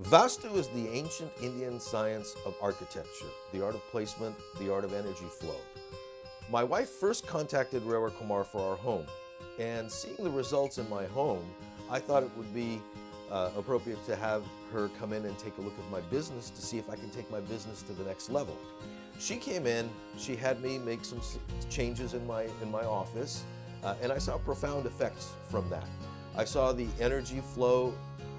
Vastu is the ancient Indian science of architecture, the art of placement, the art of energy flow. My wife first contacted Rewa Kumar for our home, and seeing the results in my home, I thought it would be appropriate to have her come in and take a look at my business to see if I can take my business to the next level. She came in, she had me make some changes in my office, and I saw profound effects from that. I saw the energy flow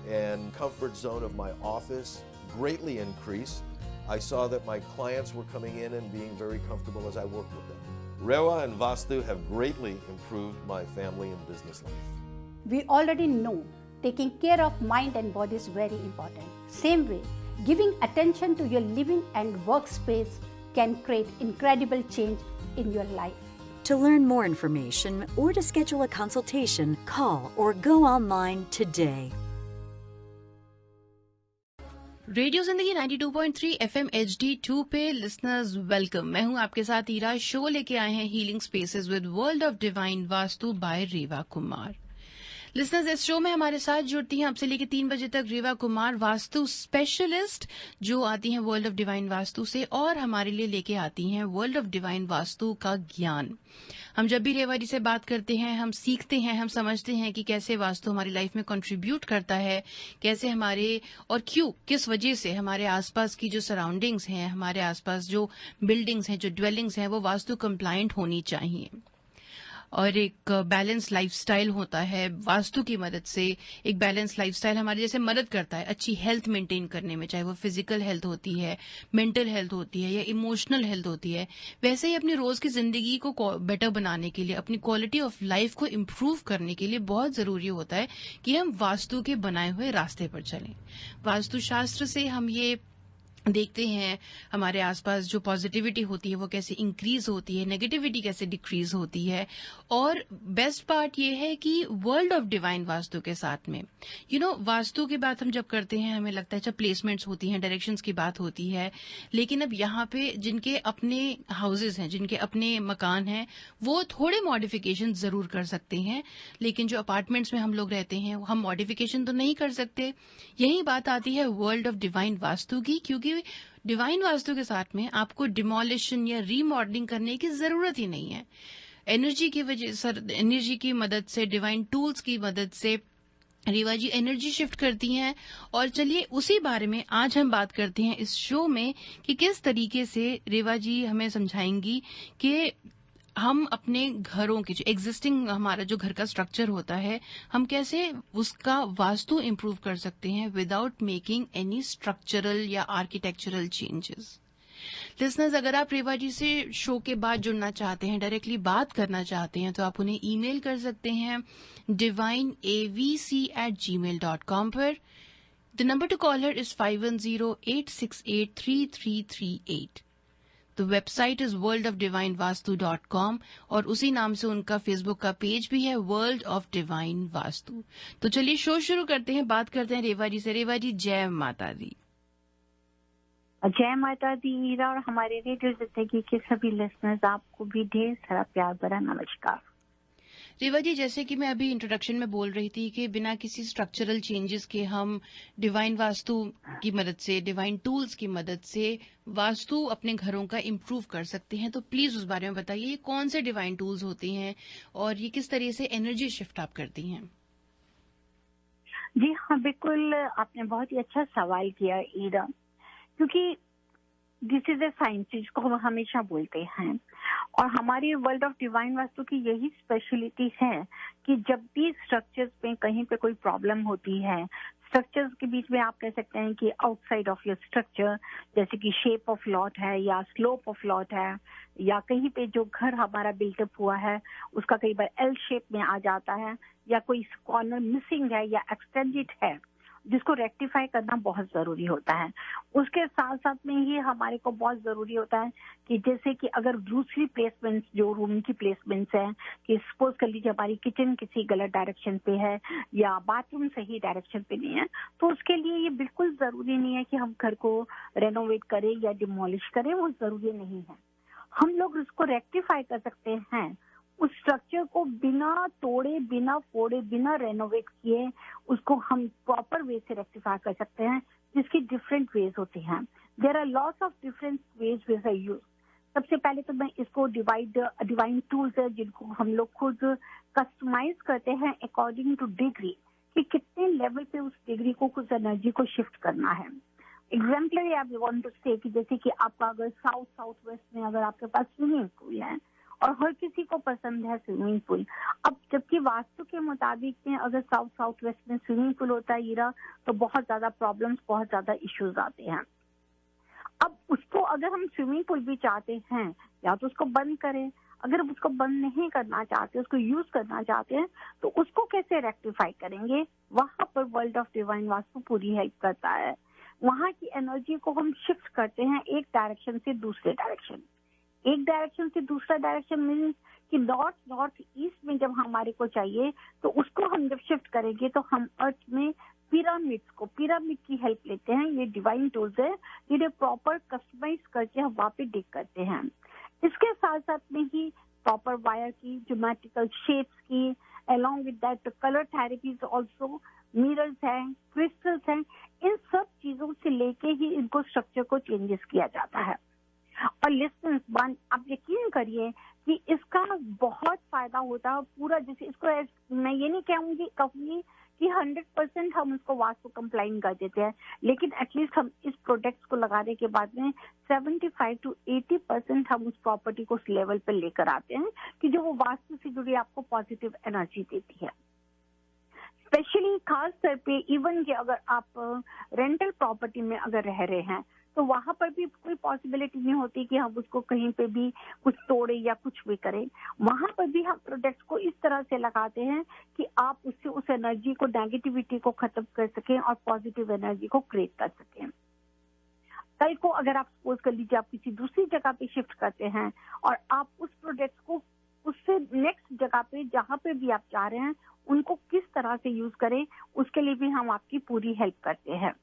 and comfort zone of my office greatly increase. I saw that my clients were coming in and being very comfortable as I worked with them. Rewa and Vastu have greatly improved my family and business life. We already know taking care of mind and body is very important. Same way, giving attention to your living and workspace can create incredible change in your life. To learn more information or to schedule a consultation, call or go online today. Radio जिंदगी 92.3 FM HD2 पे listeners welcome. मैं हूं आपके साथ Ira. Show लेके आए हैं healing spaces with world of divine vastu by Reva Kumar. Listeners, इस शो में हमारे साथ जुड़ती हैं आपसे लेके 3 बजे तक रेवा कुमार, वास्तु स्पेशलिस्ट जो आती हैं वर्ल्ड ऑफ डिवाइन वास्तु से और हमारे लिए लेके आती हैं वर्ल्ड ऑफ डिवाइन वास्तु का ज्ञान। हम जब भी रेवा जी से बात करते हैं, हम सीखते हैं, हम समझते हैं कि कैसे वास्तु हमारी लाइफ में कंट्रीब्यूट करता है, कैसे हमारे और क्यों, किस वजह से हमारे आसपास की जो सराउंडिंग्स हैं, हमारे आसपास जो बिल्डिंग्स हैं, जो ड्वेलिंग्स हैं, वो वास्तु कंप्लायंट होनी चाहिए। और एक बैलेंस लाइफस्टाइल होता है वास्तु की मदद से। एक बैलेंस लाइफस्टाइल हमारी जैसे मदद करता है अच्छी हेल्थ मेंटेन करने में, चाहे वो फिजिकल हेल्थ होती है, मेंटल हेल्थ होती है या इमोशनल हेल्थ होती है। वैसे ही अपनी रोज की जिंदगी को बेटर बनाने के लिए, अपनी क्वालिटी ऑफ लाइफ को इम्प्रूव करने के लिए बहुत जरूरी होता है कि हम वास्तु के बनाए हुए रास्ते पर चलें। वास्तुशास्त्र से हम ये देखते हैं हमारे आसपास जो पॉजिटिविटी होती है वो कैसे इंक्रीज होती है, नेगेटिविटी कैसे डिक्रीज होती है। और बेस्ट पार्ट ये है कि वर्ल्ड ऑफ डिवाइन वास्तु के साथ में वास्तु की बात हम जब करते हैं हमें लगता है जब प्लेसमेंट्स होती हैं, डायरेक्शंस की बात होती है, लेकिन अब यहाँ पे जिनके अपने हाउसेज हैं, जिनके अपने मकान हैं, वो थोड़े मॉडिफिकेशन जरूर कर सकते हैं, लेकिन जो अपार्टमेंट्स में हम लोग रहते हैं हम मॉडिफिकेशन तो नहीं कर सकते। यही बात आती है वर्ल्ड ऑफ डिवाइन वास्तु की, क्योंकि डिवाइन वास्तु के साथ में आपको डिमोलिशन या रीमॉडलिंग करने की जरूरत ही नहीं है। एनर्जी की मदद से, डिवाइन टूल्स की मदद से रेवा जी एनर्जी शिफ्ट करती हैं। और चलिए उसी बारे में आज हम बात करते हैं इस शो में कि किस तरीके से रेवा जी हमें समझाएंगी कि हम अपने घरों की जो एग्जिस्टिंग हमारा जो घर का स्ट्रक्चर होता है, हम कैसे उसका वास्तु इम्प्रूव कर सकते हैं विदाउट मेकिंग एनी स्ट्रक्चरल या आर्किटेक्चरल चेंजेस। लिसनर्स, अगर आप रेवा जी से शो के बाद जुड़ना चाहते हैं, डायरेक्टली बात करना चाहते हैं, तो आप उन्हें ईमेल कर सकते हैं divineavc@gmail.com पर। The number to caller is 5108683338। The website is worldofdivinevastu.com और उसी नाम से उनका फेसबुक का पेज भी है, वर्ल्ड ऑफ डिवाइन वास्तु। तो चलिए शो शुरू करते हैं, बात करते हैं रेवा जी से। रेवा जी, जय माता दी। जय माता दी ईरा, और हमारे रेडियो जिंदगी के सभी लिसनर्स, आपको भी ढेर सारा प्यार भरा नमस्कार। रेवा जी, जैसे कि मैं अभी इंट्रोडक्शन में बोल रही थी कि बिना किसी स्ट्रक्चरल चेंजेस के हम डिवाइन वास्तु की मदद से, डिवाइन टूल्स की मदद से वास्तु अपने घरों का इम्प्रूव कर सकते हैं। तो प्लीज उस बारे में बताइए, ये कौन से डिवाइन टूल्स होते हैं और ये किस तरह से एनर्जी शिफ्ट आप करती हैं? जी हाँ, बिल्कुल, आपने बहुत ही अच्छा सवाल किया ईरा, क्योंकि दिस इज ए साइंस जिसको हम हमेशा बोलते हैं, और हमारी वर्ल्ड ऑफ डिवाइन वास्तु की यही स्पेशलिटी है कि जब भी स्ट्रक्चर्स में कहीं पे कोई प्रॉब्लम होती है, स्ट्रक्चर्स के बीच में आप कह सकते हैं कि आउटसाइड ऑफ योर स्ट्रक्चर, जैसे कि शेप ऑफ लॉट है या स्लोप ऑफ लॉट है, या कहीं पे जो घर हमारा बिल्टअप हुआ है उसका कई बार एल शेप में आ जाता है, या कोई कॉर्नर मिसिंग है या एक्सटेंडेड है, जिसको रेक्टिफाई करना बहुत जरूरी होता है। उसके साथ साथ में ही हमारे को बहुत जरूरी होता है कि जैसे कि अगर दूसरी प्लेसमेंट्स, जो रूम की प्लेसमेंट्स हैं, कि सपोज कर लीजिए हमारी किचन किसी गलत डायरेक्शन पे है या बाथरूम सही डायरेक्शन पे नहीं है, तो उसके लिए ये बिल्कुल जरूरी नहीं है कि हम घर को रेनोवेट करें या डिमोलिश करें, वो जरूरी नहीं है। हम लोग उसको रेक्टिफाई कर सकते हैं, उस स्ट्रक्चर को बिना तोड़े, बिना फोड़े, बिना रेनोवेट किए उसको हम प्रॉपर वे से रेक्टिफाई कर सकते हैं, जिसकी डिफरेंट वेज होती हैं. There are lots of different ways which I use. सबसे पहले तो मैं इसको डिवाइन टूल्स है जिनको हम लोग खुद कस्टमाइज करते हैं अकॉर्डिंग टू डिग्री, कि कितने लेवल पे उस डिग्री को कुछ एनर्जी को शिफ्ट करना है. एग्जाम्पलरी आई वांट टू से कि जैसे कि आपका अगर साउथ वेस्ट में अगर आपके पास स्विमिंग पूल है और हर किसी को पसंद है स्विमिंग पूल, अब जबकि वास्तु के मुताबिक में अगर साउथ वेस्ट में स्विमिंग पूल होता है हीरा, तो बहुत ज्यादा प्रॉब्लम्स, बहुत ज्यादा इश्यूज आते हैं. अब उसको अगर हम स्विमिंग पूल भी चाहते हैं, या तो उसको बंद करें, अगर उसको बंद नहीं करना चाहते, उसको यूज करना चाहते हैं, तो उसको कैसे रेक्टिफाई करेंगे? वहां पर वर्ल्ड ऑफ डिवाइन वास्तु पूरी हेल्प करता है. वहां की एनर्जी को हम शिफ्ट करते हैं एक डायरेक्शन से दूसरे डायरेक्शन. एक डायरेक्शन से दूसरा डायरेक्शन मीन्स कि नॉर्थ ईस्ट में जब हमारे को चाहिए, तो उसको हम जब शिफ्ट करेंगे तो हम अर्थ में पिरामिड की हेल्प लेते हैं. ये डिवाइन टूल्स है जिन्हें प्रॉपर कस्टमाइज करके हम वहाँ पे डिग करते हैं. इसके साथ साथ में ही प्रॉपर वायर की, ज्योमेट्रिकल शेप्स की, along with that colour therapies also, mirrors हैं, क्रिस्टल्स हैं, इन सब चीजों से लेके ही इनको स्ट्रक्चर को चेंजेस किया जाता है. और लिसनर्स वन, आप यकीन करिए कि इसका बहुत फायदा होता है पूरा. जैसे इसको मैं ये नहीं कहूंगी कि 100% हम उसको वास्तु कंप्लाइन कर देते हैं, लेकिन एटलीस्ट हम इस प्रोडक्ट्स को लगाने के बाद में 75 to 80% हम उस प्रॉपर्टी को उस लेवल पे लेकर आते हैं कि जो वो वास्तु से जुड़ी आपको पॉजिटिव एनर्जी देती है. स्पेशली खास तौर पे इवन कि अगर आप रेंटल प्रॉपर्टी में अगर रह रहे हैं, तो वहां पर भी कोई पॉसिबिलिटी नहीं होती कि हम उसको कहीं पे भी कुछ तोड़े या कुछ भी करें. वहां पर भी हम प्रोडक्ट्स को इस तरह से लगाते हैं कि आप उससे उस एनर्जी को, नेगेटिविटी को खत्म कर सकें और पॉजिटिव एनर्जी को क्रिएट कर सकें. कल को अगर आप सपोज कर लीजिए आप किसी दूसरी जगह पे शिफ्ट करते हैं और आप उस प्रोडक्ट्स को उससे नेक्स्ट जगह पे जहाँ पे भी आप जा रहे हैं उनको किस तरह से यूज करें, उसके लिए भी हम आपकी पूरी हेल्प करते हैं.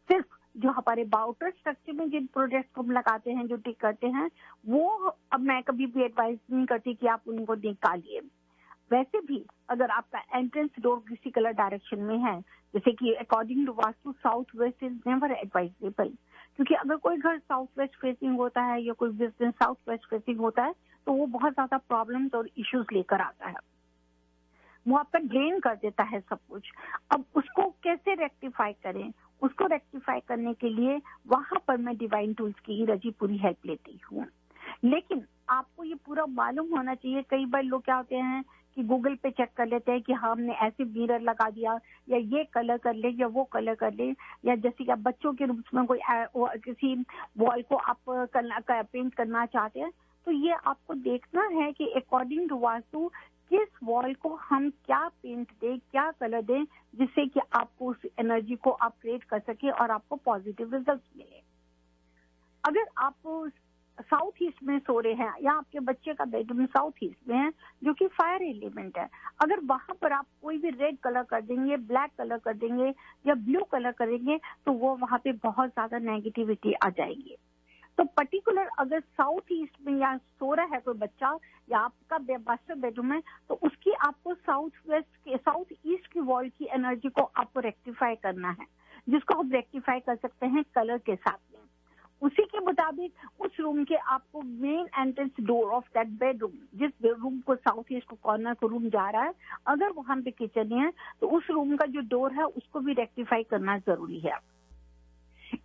सिर्फ जो हमारे बाउटर स्ट्रक्चर में जिन प्रोडक्ट्स को हम लगाते हैं, जो टिक करते हैं, वो अब मैं कभी भी एडवाइस नहीं करती कि आप उनको निकालिए. वैसे भी अगर आपका एंट्रेंस डोर किसी कलर डायरेक्शन में है, जैसे कि according to Vastu south west is never advisable, क्योंकि अगर कोई घर साउथ वेस्ट फेसिंग होता है या कोई बिजनेस साउथ वेस्ट फेसिंग होता है, तो वो बहुत ज्यादा प्रॉब्लम्स और इश्यूज लेकर आता है. वो आपका ड्रेन कर देता है सब कुछ. अब उसको कैसे रेक्टिफाई करें? उसको रेक्टिफाई करने के लिए वहां पर मैं डिवाइन टूल्स की रजी पूरी हेल्प लेती हूँ. लेकिन आपको ये पूरा मालूम होना चाहिए. कई बार लोग क्या होते हैं कि गूगल पे चेक कर लेते हैं कि हमने ऐसे मिरर लगा दिया, या ये कलर कर ले, या वो कलर कर ले, या जैसे कि आप बच्चों के रूप में कोई किसी वॉल को आप पेंट करना चाहते हैं, तो ये आपको देखना है कि अकॉर्डिंग टू वास्तु किस वॉल को हम क्या पेंट दें, क्या कलर दें, जिससे कि आपको उस एनर्जी को आप क्रिएट कर सके और आपको पॉजिटिव रिजल्ट मिले. अगर आप साउथ ईस्ट में सो रहे हैं या आपके बच्चे का बेडरूम साउथ ईस्ट में है, जो कि फायर एलिमेंट है, अगर वहां पर आप कोई भी रेड कलर कर देंगे, ब्लैक कलर कर देंगे या ब्लू कलर करेंगे, तो वो वहां पे बहुत ज्यादा नेगेटिविटी आ जाएगी. तो पर्टिकुलर अगर साउथ ईस्ट में या सो रहा है कोई बच्चा या आपका मास्टर बेडरूम है, तो उसकी आपको साउथ ईस्ट की वॉल की एनर्जी को आपको रेक्टिफाई करना है, जिसको हम रेक्टिफाई कर सकते हैं कलर के साथ में. उसी के मुताबिक उस रूम के आपको main entrance door of that bedroom, जिस रूम को साउथ ईस्ट को कॉर्नर को रूम जा रहा है, अगर वहां पे किचन है, तो उस रूम का जो डोर है उसको भी रेक्टिफाई करना जरूरी है.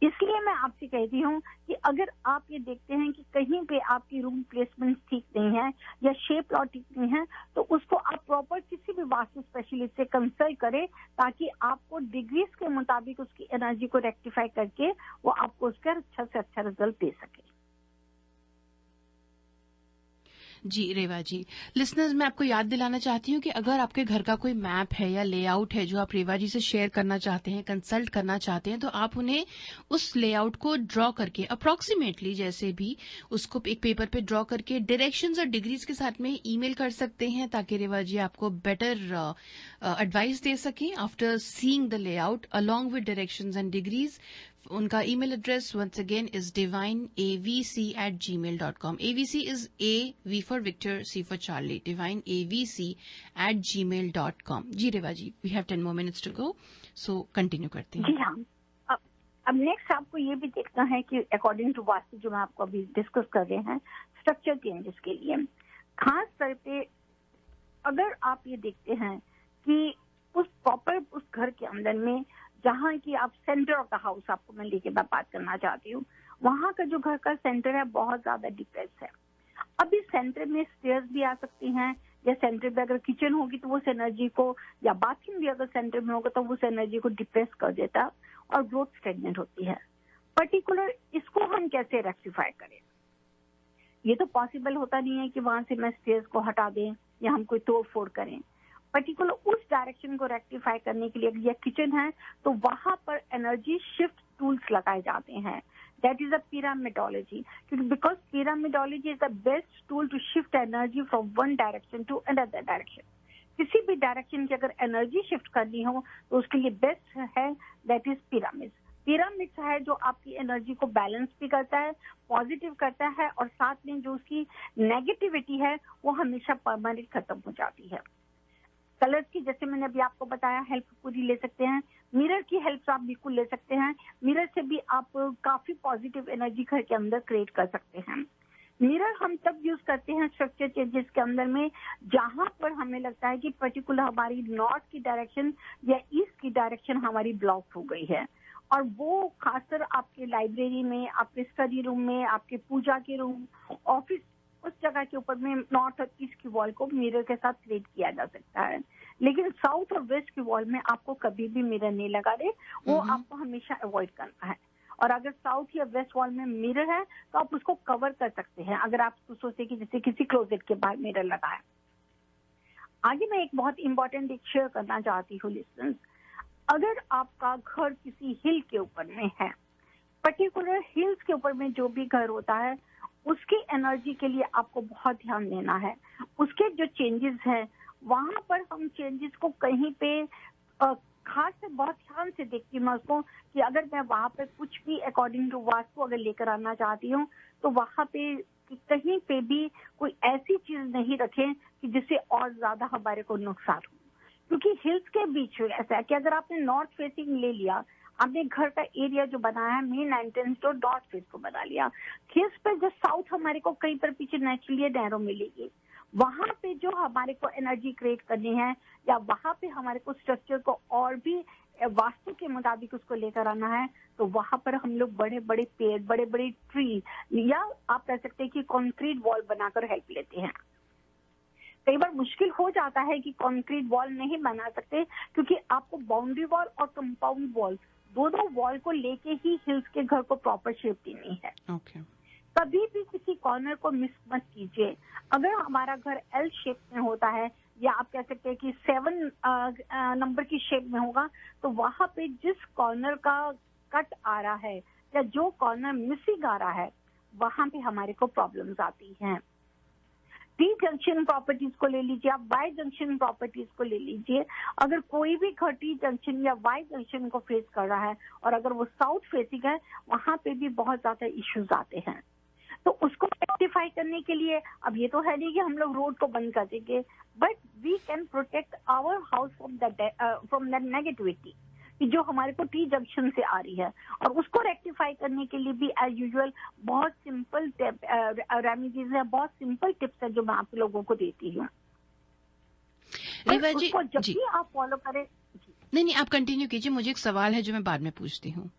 इसलिए मैं आपसे कहती हूँ कि अगर आप ये देखते हैं कि कहीं पे आपकी रूम प्लेसमेंट ठीक नहीं है या शेप लॉ ठीक नहीं है, तो उसको आप प्रॉपर किसी भी वास्तु स्पेशलिस्ट से कंसल्ट करें, ताकि आपको डिग्रीज के मुताबिक उसकी एनर्जी को रेक्टिफाई करके वो आपको उसका अच्छा से अच्छा रिजल्ट दे सके. जी रेवा जी, लिसनर्स मैं आपको याद दिलाना चाहती हूँ कि अगर आपके घर का कोई मैप है या लेआउट है जो आप रेवा जी से शेयर करना चाहते हैं, कंसल्ट करना चाहते हैं, तो आप उन्हें उस लेआउट को ड्रॉ करके अप्रोक्सीमेटली जैसे भी उसको एक पेपर पे ड्रॉ करके डायरेक्शंस और डिग्रीज के साथ में ईमेल कर सकते हैं, ताकि रेवा जी आपको बेटर एडवाइस दे सकें after seeing the layout along with directions and degrees. उनका email address once again is divineavc@gmail.com. AVC is A V for Victor, C for Charlie. divineavc@gmail.com. जी Reva ji, we have 10 more minutes to go, so continue करते हैं. जी हाँ, अब next आपको ये भी देखना है कि अकॉर्डिंग टू वास्तु जो मैं आपको अभी डिस्कस कर रहे हैं स्ट्रक्चर चेंजेस के लिए, खास तौर पे अगर आप ये देखते हैं कि उस प्रॉपर उस घर के अंदर में जहाँ की आप सेंटर ऑफ द हाउस आपको मैं लेके मैं बात करना चाहती हूँ, वहाँ का जो घर का सेंटर है बहुत ज्यादा डिप्रेस है। अब इस सेंटर में स्टेयर्स भी आ सकती हैं, या सेंटर में अगर किचन होगी तो उस एनर्जी को, या बाथरूम भी अगर सेंटर में होगा तो उस एनर्जी को डिप्रेस कर देता है और ग्रोथ स्टेगनेंट होती है। पर्टिकुलर इसको हम कैसे रेक्टिफाई करें? ये तो पॉसिबल होता नहीं है कि वहां से मैं स्टेयर्स को हटा दें या हम कोई तोड़ फोड़ करें। पर्टिकुलर उस डायरेक्शन को रेक्टिफाई करने के लिए अगर यह किचन है तो वहां पर एनर्जी शिफ्ट टूल्स लगाए जाते हैं। दैट इज अ पिरामिडोलॉजी, क्योंकि because pyramidology is the best tool to shift energy from one direction to another direction. किसी भी डायरेक्शन की अगर एनर्जी शिफ्ट करनी हो तो उसके लिए बेस्ट है दैट इज पिरामिड। पिरामिड है जो आपकी एनर्जी को बैलेंस भी करता है, पॉजिटिव करता है, और साथ में जो उसकी नेगेटिविटी है वो हमेशा परमानेंट खत्म हो जाती है। कलर्स की जैसे मैंने अभी आपको बताया हेल्प पूरी ले सकते हैं, मिरर की हेल्प आप बिल्कुल ले सकते हैं। मिरर से भी आप काफी पॉजिटिव एनर्जी घर के अंदर क्रिएट कर सकते हैं। मिरर हम तब यूज करते हैं स्ट्रक्चर चेंजेस के अंदर में जहां पर हमें लगता है कि पर्टिकुलर हमारी नॉर्थ की डायरेक्शन या ईस्ट की डायरेक्शन हमारी ब्लॉक हो गई है, और वो खासकर आपके लाइब्रेरी में, आपके स्टडी रूम में, आपके पूजा के रूम, ऑफिस, उस जगह के ऊपर में नॉर्थ और ईस्ट की वॉल को मिरर के साथ क्रिएट किया जा सकता है। लेकिन साउथ और वेस्ट की वॉल में आपको कभी भी मिरर नहीं लगा दे, वो आपको हमेशा अवॉइड करना है। और अगर साउथ या वेस्ट वॉल में मिरर है तो आप उसको कवर कर सकते हैं, अगर आप सोचे कि जैसे किसी क्लोजेट के बाहर मिरर लगा है। आगे मैं एक बहुत इंपॉर्टेंट एक शेयर करना चाहती हूँ लिसनर्स। अगर आपका घर किसी हिल के ऊपर में है, पर्टिकुलर हिल्स के ऊपर में जो भी घर होता है उसकी एनर्जी के लिए आपको बहुत ध्यान देना है। उसके जो चेंजेस हैं वहां पर हम चेंजेस को कहीं पे खास से बहुत ध्यान से देखती हूँ मैं उसको, कि अगर मैं वहां पे कुछ भी अकॉर्डिंग टू वास्तु अगर लेकर आना चाहती हूँ तो वहां पे कहीं पे भी कोई ऐसी चीज नहीं रखें कि जिससे और ज्यादा हमारे को नुकसान हो। क्योंकि हिल्स के बीच में ऐसा है कि अगर आपने नॉर्थ फेसिंग ले लिया, आपने घर का एरिया जो बनाया है मेन एंट्रेंस तो नॉर्थ फेस को बना लिया, हिल्स पे जो साउथ हमारे को कहीं पर पीछे नेचुरली नैरो मिलेगी, वहां पे जो हमारे को एनर्जी क्रिएट करनी है या वहां पे हमारे को स्ट्रक्चर को और भी वास्तु के मुताबिक उसको लेकर आना है, तो वहां पर हम लोग बड़े बड़े पेड़, बड़े बड़े ट्री, या आप कह सकते हैं कि कंक्रीट वॉल बनाकर हेल्प लेते हैं। कई बार मुश्किल हो जाता है कि कंक्रीट वॉल नहीं बना सकते, क्योंकि आपको बाउंड्री वॉल और कंपाउंड वॉल दोनों वॉल को लेके ही हिल्स के घर को प्रॉपर शेप देनी है। ओके। कभी भी किसी कॉर्नर को मिस मत कीजिए। अगर हमारा घर एल शेप में होता है या आप कह सकते हैं कि 7 नंबर की शेप में होगा, तो वहां पे जिस कॉर्नर का कट आ रहा है या जो कॉर्नर मिसिंग आ रहा है वहां पे हमारे को प्रॉब्लम्स आती हैं। टी जंक्शन प्रॉपर्टीज को ले लीजिए, आप वाई जंक्शन प्रॉपर्टीज को ले लीजिए। अगर कोई भी घर टी जंक्शन या वाई जंक्शन को फेस कर रहा है और अगर वो साउथ फेसिंग है, वहां पे भी बहुत ज्यादा इश्यूज आते हैं। तो उसको रेक्टिफाई करने के लिए अब ये तो है नहीं कि हम लोग रोड को बंद कर देंगे, but we can protect our house from that negativity कि जो हमारे को टी जंक्शन से आ रही है। और उसको रेक्टिफाई करने के लिए भी एज यूजुअल बहुत सिंपल रेमेडीज है, बहुत सिंपल टिप्स है जो मैं आप लोगों को देती हूँ। उसको जब भी आप फॉलो करें। नहीं, आप कंटिन्यू कीजिए, मुझे एक सवाल है जो मैं बाद में पूछती हूँ।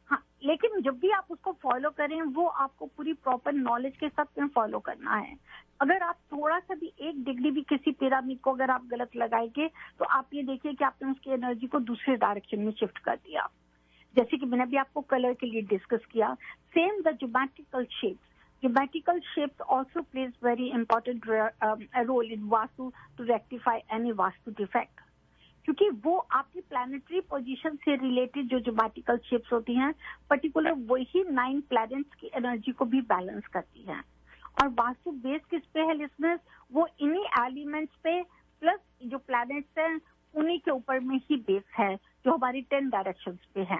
हाँ, लेकिन जब भी आप उसको फॉलो करें वो आपको पूरी प्रॉपर नॉलेज के साथ में फॉलो करना है। अगर आप थोड़ा सा भी 1 डिग्री भी किसी पिरामिड को अगर आप गलत लगाएंगे तो आप ये देखिए कि आपने उसकी एनर्जी को दूसरे डायरेक्शन में शिफ्ट कर दिया। जैसे कि मैंने भी आपको कलर के लिए डिस्कस किया, same the geometrical shapes. Geometrical shapes also plays very important role in Vastu to rectify any Vastu defect. क्योंकि वो आपकी प्लैनेटरी पोजीशन से रिलेटेड जो ज्योमेट्रिकल शेप्स होती हैं, पर्टिकुलर वही 9 प्लैनेट्स की एनर्जी को भी बैलेंस करती हैं। और वास्तु बेस किस पे है लिसनर्स? वो इन्हीं एलिमेंट्स पे प्लस जो प्लैनेट्स हैं उन्हीं के ऊपर में ही बेस है, जो हमारी 10 डायरेक्शंस पे है।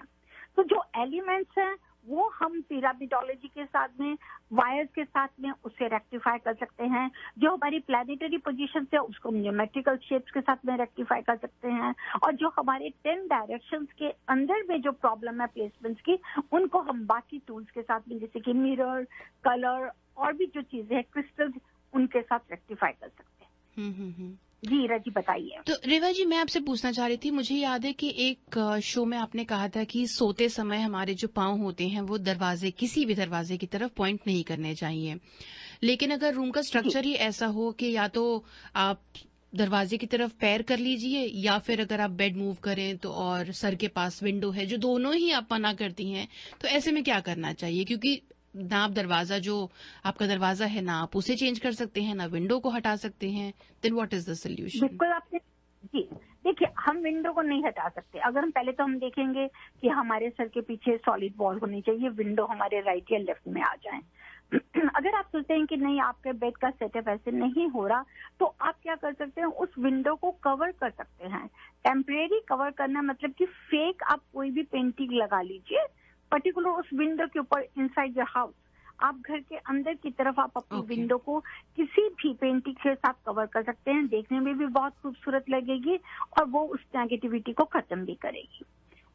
तो जो एलिमेंट्स हैं वो हम पिरामिडोलॉजी के साथ में, वायर्स के साथ में उससे रेक्टिफाई कर सकते हैं। जो हमारी प्लानिटरी पोजीशन है उसको हम ज्योमेट्रिकल शेप्स के साथ में रेक्टिफाई कर सकते हैं। और जो हमारे 10 डायरेक्शंस के अंदर में जो प्रॉब्लम है प्लेसमेंट्स की, उनको हम बाकी टूल्स के साथ में जैसे कि मिरर, कलर और भी जो चीजें हैं, क्रिस्टल्स, उनके साथ रेक्टिफाई कर सकते हैं। जी ईरा जी बताइए। तो रेवा जी, मैं आपसे पूछना चाह रही थी, मुझे याद है कि एक शो में आपने कहा था कि सोते समय हमारे जो पाँव होते हैं वो दरवाजे, किसी भी दरवाजे की तरफ पॉइंट नहीं करने चाहिए। लेकिन अगर रूम का स्ट्रक्चर ही ऐसा हो कि या तो आप दरवाजे की तरफ पैर कर लीजिए, या फिर अगर आप बेड मूव करें तो और सर के पास विंडो है, जो दोनों ही आप मना करती हैं, तो ऐसे में क्या करना चाहिए? क्योंकि ना आप दरवाजा, जो आपका दरवाजा है, ना आप उसे चेंज कर सकते हैं, ना विंडो को हटा सकते हैं। Then what is the solution? बिल्कुल आपने, जी देखिए, हम विंडो को नहीं हटा सकते। अगर हम पहले तो हम देखेंगे कि हमारे सर के पीछे सॉलिड वॉल होनी चाहिए, विंडो हमारे राइट या लेफ्ट में आ जाए। अगर आप सोचते हैं कि नहीं, आपके बेड का सेटअप ऐसे नहीं हो रहा, तो आप क्या कर सकते हैं, उस विंडो को कवर कर सकते हैं। टेम्परेरी कवर करना मतलब कि फेक आप कोई भी पेंटिंग लगा लीजिए पर्टिकुलर उस विंडो के ऊपर इनसाइड योर हाउस। आप घर के अंदर की तरफ आप अपनी विंडो को किसी भी पेंटिंग के साथ कवर कर सकते हैं। देखने में भी बहुत खूबसूरत लगेगी और वो उस नेगेटिविटी को खत्म भी करेगी।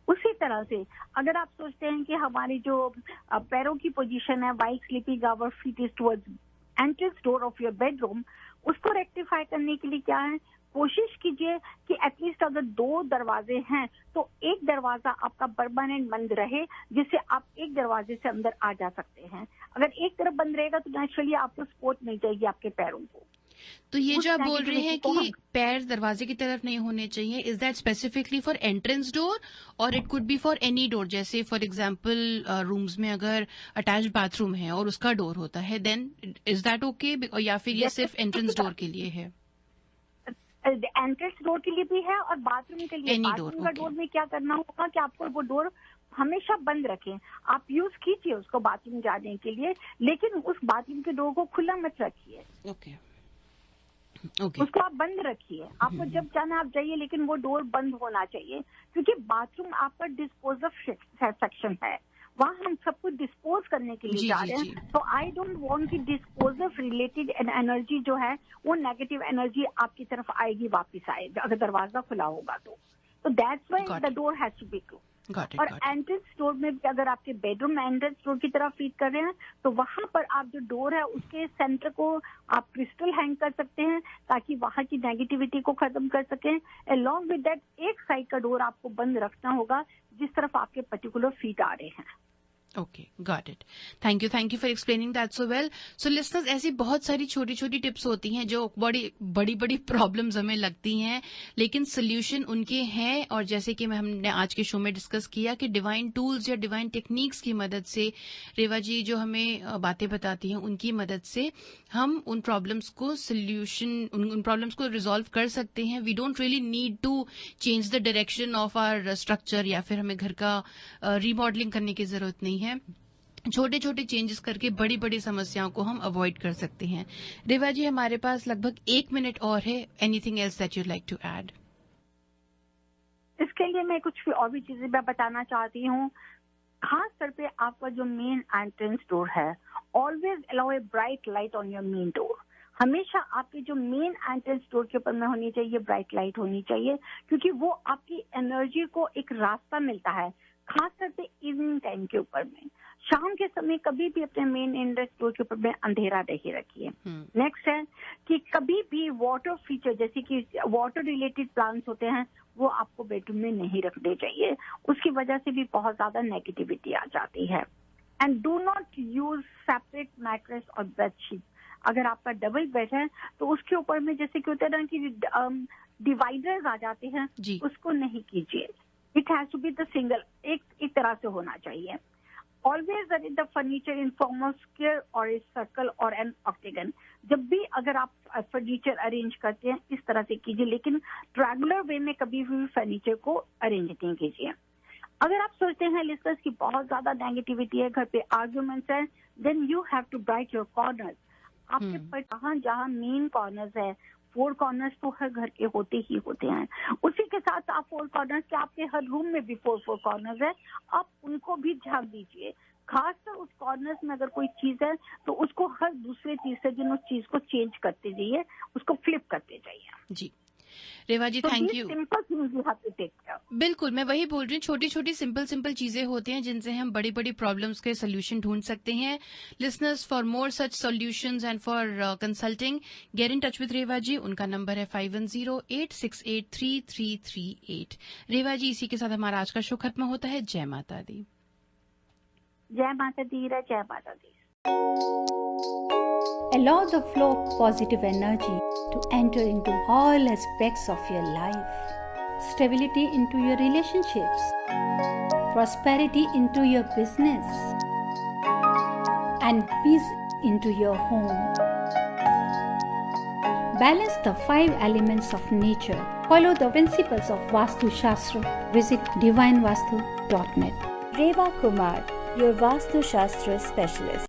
उसी तरह से अगर आप सोचते हैं कि हमारी जो पैरों की पोजीशन है, while sleeping our feet is towards entrance door of your bedroom, उसको रेक्टिफाई करने के लिए क्या है, कोशिश कीजिए कि एटलीस्ट अगर 2 दरवाजे हैं तो एक दरवाजा आपका परमानेंट बंद रहे, जिससे आप एक दरवाजे से अंदर आ जा सकते हैं। अगर एक तरफ बंद रहेगा तो नेचुरली आपको सपोर्ट मिल जाएगी आपके पैरों को। तो ये जो आप बोल रहे हैं कि पैर दरवाजे की तरफ नहीं होने चाहिए, is that specifically for entrance door और it could be for any door? जैसे फॉर एग्जांपल रूम्स में अगर अटैच्ड बाथरूम है और उसका डोर होता है, देन इज दैट ओके? या फिर ये सिर्फ एंट्रेंस डोर के लिए है? एंट्रेंस डोर के लिए भी है और बाथरूम के लिए। बाथरूम का डोर में क्या करना होगा कि आपको वो डोर हमेशा बंद रखें। आप यूज कीजिए उसको बाथरूम जाने के लिए, लेकिन उस बाथरूम के डोर को खुला मत रखिए। उसको आप बंद रखिए। आपको जब जाना आप जाइए, लेकिन वो डोर बंद होना चाहिए, क्योंकि बाथरूम आपका डिस्पोजल सेक्शन है। वहाँ हम सब कुछ डिस्पोज करने के लिए जा रहे हैं। तो आई डोंट वांट कि डिस्पोजल रिलेटेड एनर्जी जो है वो नेगेटिव एनर्जी आपकी तरफ आएगी, वापस आएगी अगर दरवाजा खुला होगा तो that's why the door has to be close. और एंट्रेंस डोर में भी अगर आपके बेडरूम एंट्रेंस डोर की तरफ फीड कर रहे हैं तो वहां पर आप जो डोर है उसके सेंटर को आप क्रिस्टल हैंग कर सकते हैं, ताकि वहां की नेगेटिविटी को खत्म कर सकें। अलॉन्ग विद दैट एक साइड का डोर आपको बंद रखना होगा जिस तरफ आपके पर्टिकुलर फीट आ रहे हैं। Okay, got it. Thank you for explaining that so well. So listeners, ऐसी बहुत सारी छोटी छोटी टिप्स होती हैं जो बड़ी बड़ी प्रॉब्लम्स हमें लगती हैं, लेकिन सोल्यूशन उनके हैं। और जैसे कि हमने आज के शो में डिस्कस किया कि डिवाइन टूल्स या डिवाइन टेक्निक्स की मदद से, रेवा जी जो हमें बातें बताती हैं उनकी मदद से हम उन प्रॉब्लम्स को उन प्रॉब्लम्स को रिजॉल्व कर सकते हैं। We don't really need to change the direction of our structure, या फिर हमें घर का रीमॉडलिंग करने की जरूरत नहीं है। छोटे छोटे चेंजेस करके बड़ी बड़ी समस्याओं को हम अवॉइड कर सकते हैं। रेवा जी, हमारे पास लगभग 1 मिनट और है। Anything else that you'd like to add? इसके लिए मैं कुछ और भी चीजें मैं बताना चाहती हूँ। खास तौर पे आपका जो मेन एंट्रेंस डोर है, always allow a bright light on your main door. हमेशा आपके जो मेन एंट्रेंस डोर के ऊपर में होनी चाहिए ब्राइट लाइट होनी चाहिए, क्योंकि वो आपकी एनर्जी को एक रास्ता मिलता है, खास तौर पे इवनिंग टाइम के ऊपर में। शाम के समय कभी भी अपने मेन एंट्रेंस डोर के ऊपर में अंधेरा नहीं रखिए। नेक्स्ट है कि कभी भी वाटर फीचर, जैसे कि वाटर रिलेटेड प्लांट्स होते हैं, वो आपको बेडरूम में नहीं रखने चाहिए। उसकी वजह से भी बहुत ज्यादा नेगेटिविटी आ जाती है। And do not use separate mattress और बेडशीट। अगर आपका डबल बेड है तो उसके ऊपर में जैसे कि होता है ना कि डिवाइडर्स आ जाते हैं, उसको नहीं कीजिए। It has to be the single, एक तरह से होना चाहिए। Always arrange the furniture in form of square और ए सर्कल और एन ऑक्टेगन। जब भी अगर आप फर्नीचर अरेंज करते हैं इस तरह से कीजिए, लेकिन ट्रायंगुलर वे में कभी भी फर्नीचर को अरेंज नहीं कीजिए। अगर आप सोचते हैं लिस्टर्स की बहुत ज्यादा नेगेटिविटी है, घर पे आर्ग्यूमेंट्स है, then you have to bright your corners. आपके पर जहाँ मेन कॉर्नर्स है, 4 कॉर्नर्स तो हर घर के होते ही होते हैं। उसी के साथ आप 4 कॉर्नर्स के आपके हर रूम में भी 4 कॉर्नर्स है, आप उनको भी झाँक दीजिए। खासकर उस कॉर्नर्स में अगर कोई चीज है तो उसको हर दूसरे तीसरे दिन उस चीज को चेंज करते जाइए, उसको फ्लिप करते जाइए। जी Reva ji, thank you. Simple things you have to take care. बिल्कुल, मैं वही बोल रही हूँ, छोटी छोटी सिंपल चीजें होती हैं जिनसे हम बड़ी बड़ी प्रॉब्लम्स के सोल्यूशन ढूंढ सकते हैं। Listeners, for more such solutions and for consulting, get in touch with Reva ji. उनका नंबर है 5108683338। रेवा जी, इसी के साथ हमारा आज का शो खत्म होता है। जय माता दी। जय माता दी, जय माता दी। Allow the flow of positive energy to enter into all aspects of your life. Stability into your relationships. Prosperity into your business. And peace into your home. Balance the 5 elements of nature. Follow the principles of Vastu Shastra. Visit divinevastu.net. Reva Kumar, your Vastu Shastra specialist.